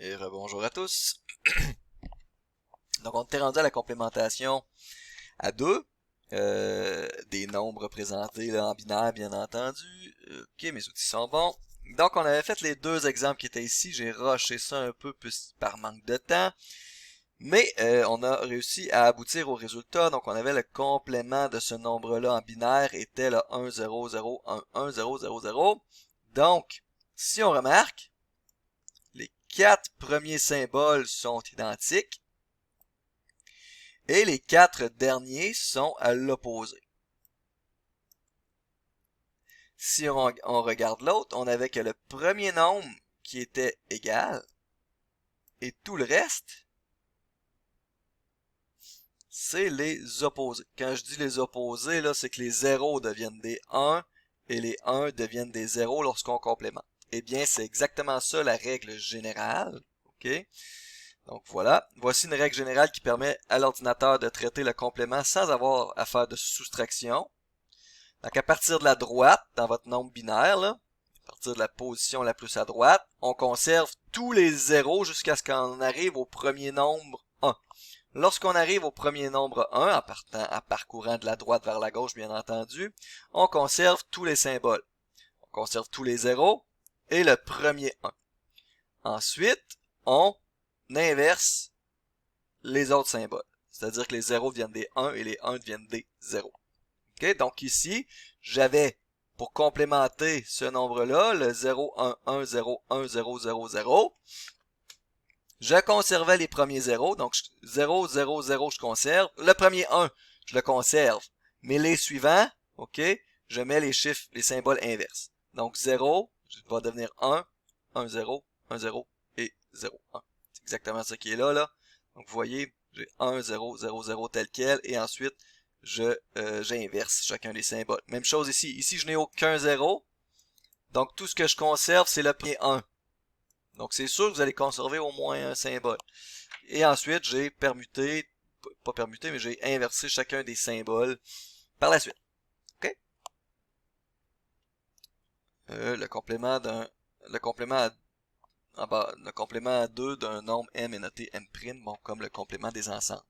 Et rebonjour à tous. Donc on était rendu à la complémentation à 2. Des nombres représentés là, en binaire, bien entendu. Ok, mes outils sont bons. Donc on avait fait les deux exemples qui étaient ici. J'ai rushé ça un peu par manque de temps. Mais on a réussi à aboutir au résultat. Donc on avait le complément de ce nombre-là en binaire était le 1, 0, 0, 1, 1, 0, 0, 0. Donc, si on remarque, les 4 premiers symboles sont identiques et les 4 derniers sont à l'opposé. Si on regarde l'autre, on avait que le premier nombre qui était égal et tout le reste, c'est les opposés. Quand je dis les opposés, là, c'est que les 0 deviennent des 1 et les 1 deviennent des 0 lorsqu'on complémente. Eh bien, c'est exactement ça la règle générale. OK? Donc voilà, voici une règle générale qui permet à l'ordinateur de traiter le complément sans avoir à faire de soustraction. Donc à partir de la droite, dans votre nombre binaire, là, à partir de la position la plus à droite, on conserve tous les zéros jusqu'à ce qu'on arrive au premier nombre 1. Lorsqu'on arrive au premier nombre 1, en parcourant de la droite vers la gauche, bien entendu, on conserve tous les symboles. On conserve tous les zéros et le premier 1. Ensuite, on inverse les autres symboles. C'est-à-dire que les 0 deviennent des 1 et les 1 deviennent des 0. Okay? Donc ici, j'avais, pour complémenter ce nombre-là, le 0, 1, 1, 0, 1, 0, 0, 0. Je conservais les premiers 0. Donc 0, 0, 0, je conserve. Le premier 1, je le conserve. Mais les suivants, ok, je mets les chiffres, les symboles inverses. Donc 0 va devenir 1, 1, 0, 1, 0 et 0, 1. C'est exactement ce qui est là, là. Donc vous voyez, j'ai 1, 0, 0, 0 tel quel. Et ensuite, j'inverse chacun des symboles. Même chose ici. Ici, je n'ai aucun 0. Donc tout ce que je conserve, c'est le premier 1. Donc c'est sûr que vous allez conserver au moins un symbole. Et ensuite, j'ai permuté, pas permuté, mais j'ai inversé chacun des symboles par la suite. OK? Le complément à 2 d'un nombre m est noté m', bon, comme le complément des ensembles.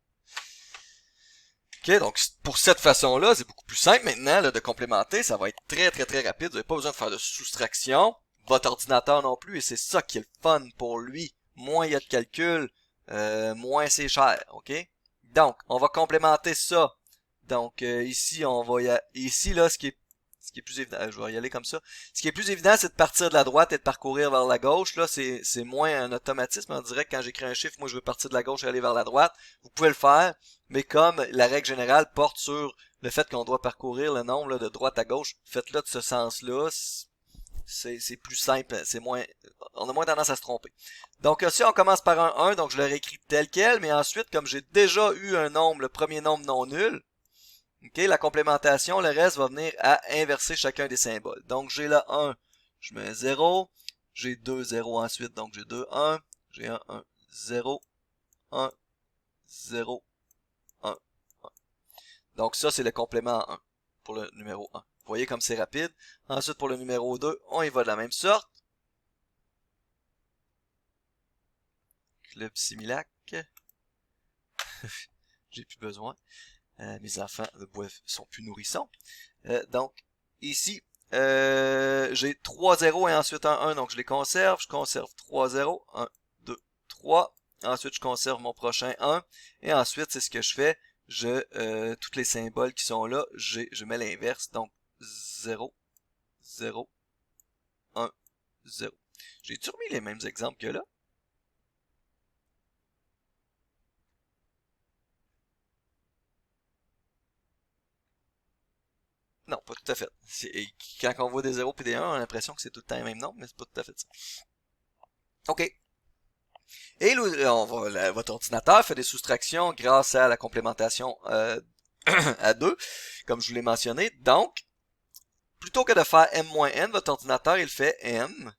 OK, donc pour cette façon-là, c'est beaucoup plus simple maintenant là, de complémenter. Ça va être très très très rapide. Vous n'avez pas besoin de faire de soustraction. Votre ordinateur non plus, et c'est ça qui est le fun pour lui. Moins il y a de calcul, moins c'est cher. OK? Donc, on va complémenter ça. Donc ici, ici là, ce qui est plus évident, je vais y aller comme ça. Ce qui est plus évident, c'est de partir de la droite et de parcourir vers la gauche. Là, c'est moins un automatisme. On dirait que quand j'écris un chiffre, moi je veux partir de la gauche et aller vers la droite. Vous pouvez le faire, mais comme la règle générale porte sur le fait qu'on doit parcourir le nombre là, de droite à gauche, faites-le de ce sens-là. C'est plus simple, on a moins tendance à se tromper. Donc si on commence par un 1, donc je le réécris tel quel, mais ensuite, comme j'ai déjà eu un nombre, le premier nombre non nul, ok, la complémentation, le reste va venir à inverser chacun des symboles. Donc j'ai le 1, je mets 0, j'ai 2 0 ensuite, donc j'ai 2 1, j'ai 1 1 0, 1 0 1 1. Donc ça c'est le complément 1 pour le numéro 1. Vous voyez comme c'est rapide. Ensuite pour le numéro 2, on y va de la même sorte. Club Similac. J'ai plus besoin. Mes enfants sont plus nourrissons. Donc, ici, j'ai 3 0 et ensuite un 1, donc je les conserve. Je conserve 3 0, 1, 2, 3. Ensuite, je conserve mon prochain 1. Et ensuite, c'est ce que je fais. Tous les symboles qui sont là, je mets l'inverse. Donc, 0, 0, 1, 0. J'ai-tu remis les mêmes exemples que là? Non, pas tout à fait. Quand on voit des 0 et des 1, on a l'impression que c'est tout le temps les mêmes nombres, mais c'est pas tout à fait ça. OK. Et votre ordinateur fait des soustractions grâce à la complémentation à 2, comme je vous l'ai mentionné. Donc, plutôt que de faire m-n, votre ordinateur, il fait m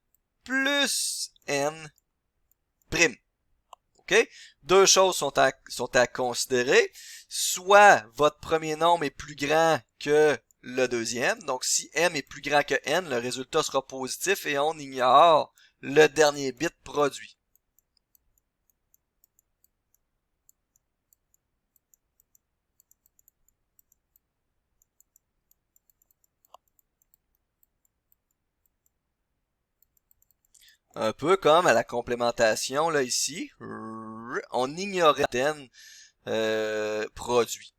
plus n prime. OK? Deux choses sont à considérer. Soit votre premier nombre est plus grand que le deuxième. Donc, si m est plus grand que n, le résultat sera positif et on ignore le dernier bit produit. Un peu comme à la complémentation, là, ici. On ignorait certains produits.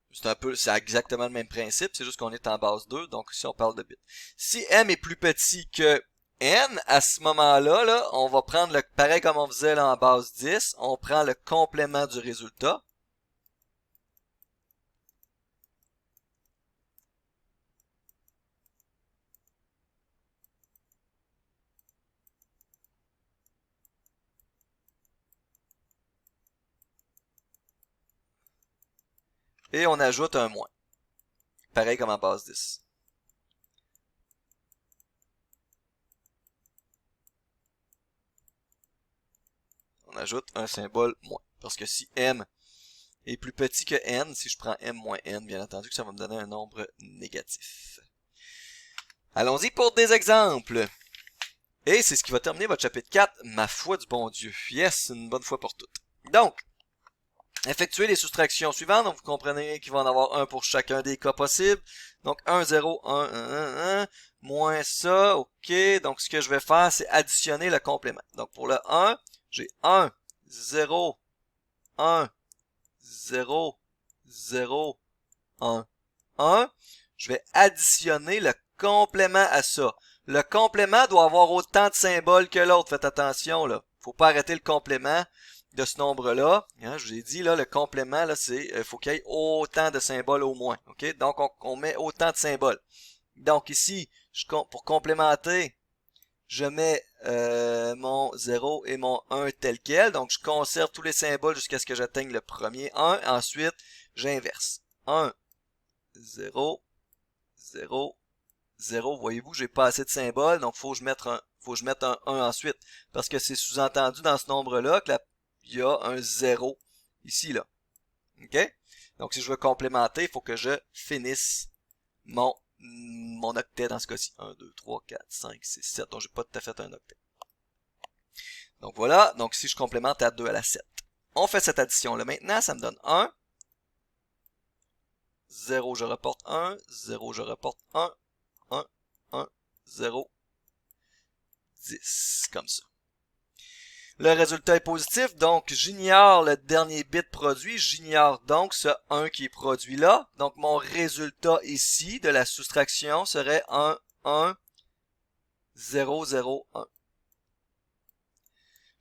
C'est exactement le même principe, c'est juste qu'on est en base 2, donc ici on parle de bits. Si m est plus petit que n, à ce moment-là, là, on va prendre pareil comme on faisait là en base 10, on prend le complément du résultat. Et on ajoute un moins. Pareil comme en base 10. On ajoute un symbole moins. Parce que si m est plus petit que n, si je prends m moins n, bien entendu que ça va me donner un nombre négatif. Allons-y pour des exemples. Et c'est ce qui va terminer votre chapitre 4, ma foi du bon Dieu. Yes, une bonne fois pour toutes. Donc, effectuez les soustractions suivantes. Donc, vous comprenez qu'il va en avoir un pour chacun des cas possibles. Donc, 1, 0, 1, 1, 1, 1, moins ça, ok. Donc, ce que je vais faire, c'est additionner le complément. Donc, pour le 1, j'ai 1, 0, 1, 0, 0, 1, 1. Je vais additionner le complément à ça. Le complément doit avoir autant de symboles que l'autre. Faites attention, là. Faut pas arrêter le complément de ce nombre-là. Hein, je vous ai dit, là, le complément, là, faut qu'il y ait autant de symboles au moins. OK? Donc, on met autant de symboles. Donc, ici, pour complémenter, je mets mon 0 et mon 1 tel quel. Donc, je conserve tous les symboles jusqu'à ce que j'atteigne le premier 1. Ensuite, j'inverse. 1, 0, 0, 0. Voyez-vous, j'ai pas assez de symboles, donc faut que je mette un 1 ensuite. Parce que c'est sous-entendu dans ce nombre-là il y a un 0 ici, là. OK? Donc, si je veux complémenter, il faut que je finisse mon octet dans ce cas-ci. 1, 2, 3, 4, 5, 6, 7. Donc, j'ai pas tout à fait un octet. Donc, voilà. Donc, si je complémente à 2 à la 7. On fait cette addition-là. Maintenant, ça me donne 1. 0, je reporte 1. 0, je reporte 1. 1, 1, 0, 10, comme ça. Le résultat est positif, donc j'ignore le dernier bit produit, j'ignore donc ce 1 qui est produit là. Donc mon résultat ici de la soustraction serait 1, 1, 0, 0, 1.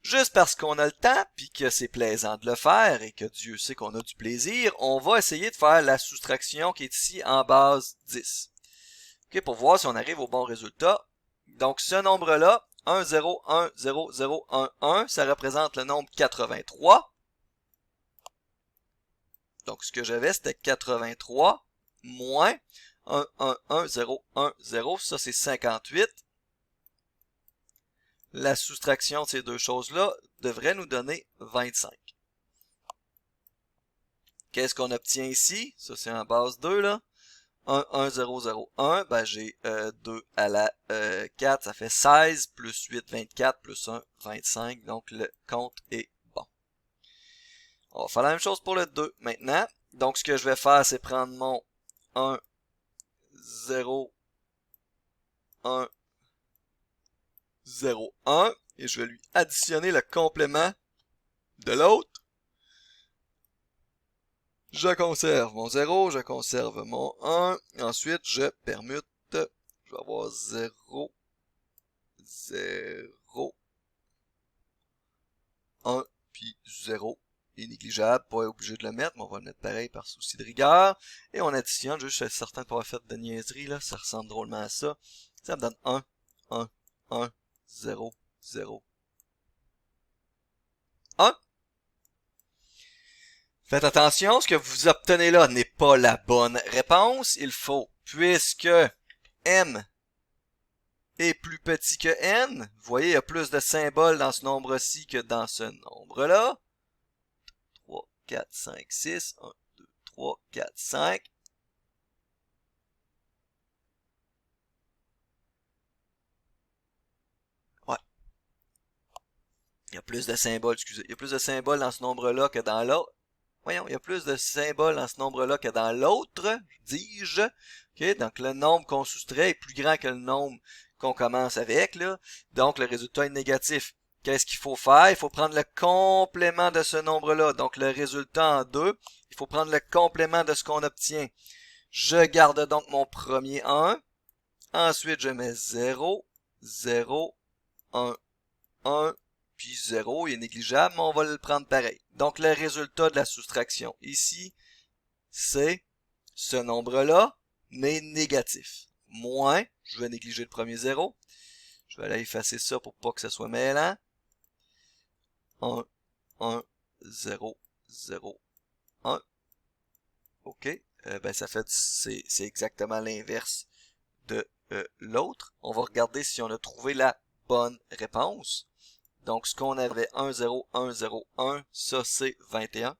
Juste parce qu'on a le temps, puis que c'est plaisant de le faire, et que Dieu sait qu'on a du plaisir, on va essayer de faire la soustraction qui est ici en base 10. Okay, pour voir si on arrive au bon résultat. Donc ce nombre-là, 1, 0, 1, 0, 0, 1, 1, ça représente le nombre 83. Donc ce que j'avais, c'était 83 moins 1, 1, 1, 0, 1, 0, ça c'est 58. La soustraction de ces deux choses-là devrait nous donner 25. Qu'est-ce qu'on obtient ici? Ça c'est en base 2 là. 1, 1, 0, 0, 1, ben j'ai 2 à la 4, ça fait 16, plus 8, 24, plus 1, 25, donc le compte est bon. On va faire la même chose pour le 2 maintenant. Donc ce que je vais faire, c'est prendre mon 1, 0, 1, 0, 1, et je vais lui additionner le complément de l'autre. Je conserve mon 0, je conserve mon 1, ensuite je permute, je vais avoir 0, 0, 1, puis 0 est négligeable, pas obligé de le mettre, mais on va le mettre pareil par souci de rigueur, et on additionne, je suis certain de pas avoir fait de niaiserie, là, ça ressemble drôlement à ça, ça me donne 1, 1, 1, 0, 0, 1. Faites attention, ce que vous obtenez là n'est pas la bonne réponse. Il faut, puisque m est plus petit que n, vous voyez, il y a plus de symboles dans ce nombre-ci que dans ce nombre-là. 3, 4, 5, 6, 1, 2, 3, 4, 5. Ouais. Il y a plus de symboles, excusez. Il y a plus de symboles dans ce nombre-là que dans l'autre. Voyons, il y a plus de symboles dans ce nombre-là que dans l'autre, dis-je. Okay, donc le nombre qu'on soustrait est plus grand que le nombre qu'on commence avec, là. Donc le résultat est négatif. qu'est-ce qu'il faut faire? Il faut prendre le complément de ce nombre-là. Donc, le résultat en 2, il faut prendre le complément de ce qu'on obtient. Je garde donc mon premier 1. Ensuite, je mets 0, 0, 1, 1, puis 0. Il est négligeable, mais on va le prendre pareil. Donc, le résultat de la soustraction ici, c'est ce nombre-là, mais négatif. Moins, je vais négliger le premier 0. Je vais aller effacer ça pour pas que ça soit mêlant. 1, 1, 0, 0, 1. OK. Ben, ça fait, c'est exactement l'inverse de l'autre. On va regarder si on a trouvé la bonne réponse. Donc, ce qu'on avait 1, 0, 1, 0, 1, ça c'est 21.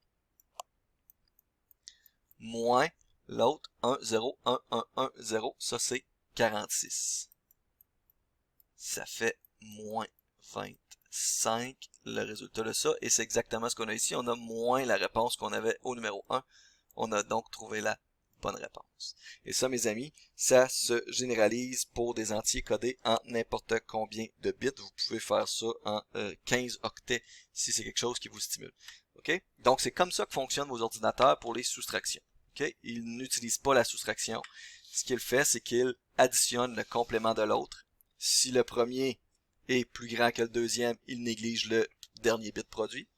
Moins l'autre 1, 0, 1, 1, 1, 0, ça c'est 46. Ça fait moins 25, le résultat de ça, et c'est exactement ce qu'on a ici. On a moins la réponse qu'on avait au numéro 1. On a donc trouvé la bonne réponse. Et ça, mes amis, ça se généralise pour des entiers codés en n'importe combien de bits. Vous pouvez faire ça en 15 octets si c'est quelque chose qui vous stimule. OK? Donc, c'est comme ça que fonctionnent vos ordinateurs pour les soustractions. OK? Ils n'utilisent pas la soustraction. Ce qu'il fait, c'est qu'il additionne le complément de l'autre. Si le premier est plus grand que le deuxième, il néglige le dernier bit produit.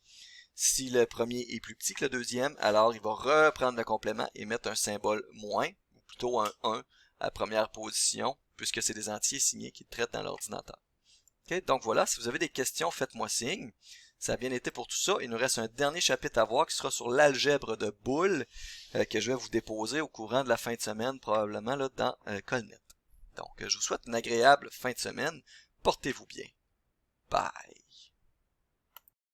Si le premier est plus petit que le deuxième, alors il va reprendre le complément et mettre un symbole moins, ou plutôt un 1 à première position, puisque c'est des entiers signés qu'il traite dans l'ordinateur. Okay? Donc voilà, si vous avez des questions, faites-moi signe. Ça a bien été pour tout ça. Il nous reste un dernier chapitre à voir qui sera sur l'algèbre de boules que je vais vous déposer au courant de la fin de semaine, probablement là, dans Colnet. Donc, je vous souhaite une agréable fin de semaine. Portez-vous bien. Bye.